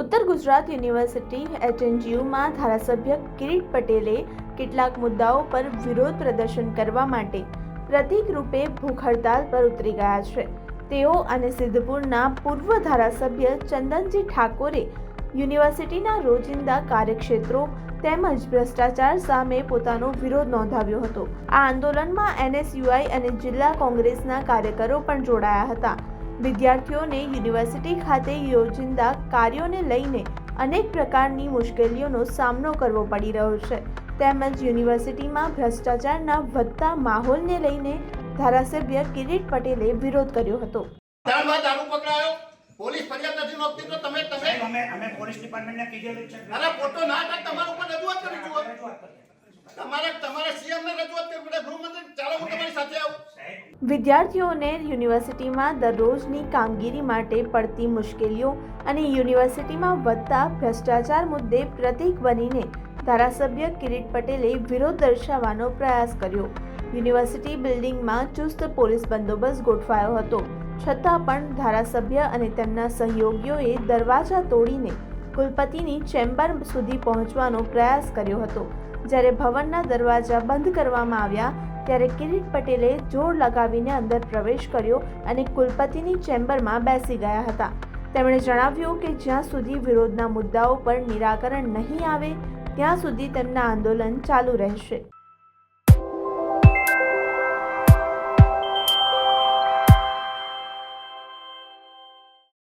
ઉત્તર ગુજરાત યુનિવર્સિટી એચએનજીયુમાં ધારાસભ્ય કિરીટ પટેલે કેટલાક મુદ્દાઓ પર વિરોધ પ્રદર્શન કરવા માટે પ્રતીક રૂપે ભૂખ હડતાલ પર ઉતરી ગયા છે। તેઓ અને સિદ્ધપુરના પૂર્વ ધારાસભ્ય ચંદનજી ઠાકોરે યુનિવર્સિટીના રોજિંદા કાર્યક્ષેત્રો તેમજ ભ્રષ્ટાચાર સામે પોતાનો વિરોધ નોંધાવ્યો હતો। આ આંદોલનમાં એનએસયુઆઈ અને જિલ્લા કોંગ્રેસના કાર્યકરો પણ જોડાયા હતા। વિદ્યાર્થીઓને યુનિવર્સિટી ખાતે રોજિંદા કાર્યોને લઈને અનેક પ્રકારની મુશ્કેલીઓનો સામનો કરવો પડી રહ્યો છે, તેમજ યુનિવર્સિટીમાં ભ્રષ્ટાચારના વધતા માહોલને લઈને ધારાસભ્ય કિરીટ પટેલે વિરોધ કર્યો હતો। પોલીસ ફરિયાદ નથી નોંધતી તો તમે અમે પોલીસ ડિપાર્ટમેન્ટને કીધેલું છે। અરે ફોટો ના કાઢ, તમારા ઉપર રજૂઆત કરી જુઓ, તમારે સીએમ ને રજૂઆત કરવી પડે। ગૃહમંત્રી ચાલો હું તમારી સાથે આવું। વિદ્યાર્થીઓને યુનિવર્સિટીમાં દરરોજની કામગીરી માટે પડતી મુશ્કેલીઓ અને યુનિવર્સિટીમાં વધતા ભ્રષ્ટાચાર મુદ્દે પ્રતીક બનીને ધારાસભ્ય કિરીટ પટેલે વિરોધ દર્શાવવાનો પ્રયાસ કર્યો। યુનિવર્સિટી બિલ્ડિંગમાં ચુસ્ત પોલીસ બંદોબસ્ત ગોઠવાયો હતો, છતાં પણ ધારાસભ્ય અને તેમના સહયોગીઓએ દરવાજા તોડીને કુલપતિની ચેમ્બર સુધી પહોંચવાનો પ્રયાસ કર્યો હતો। જ્યારે ભવનના દરવાજા બંધ કરવામાં આવ્યા ત્યારે કિરીટ પટેલે જોર લગાવીને અંદર પ્રવેશ કર્યો અને કુલપતિની ચેમ્બરમાં બેસી ગયા હતા। તેમણે જણાવ્યું કે જ્યાં સુધી વિરોધના મુદ્દાઓ પર નિરાકરણ નહીં આવે ત્યાં સુધી તેમના આંદોલન ચાલુ રહેશે।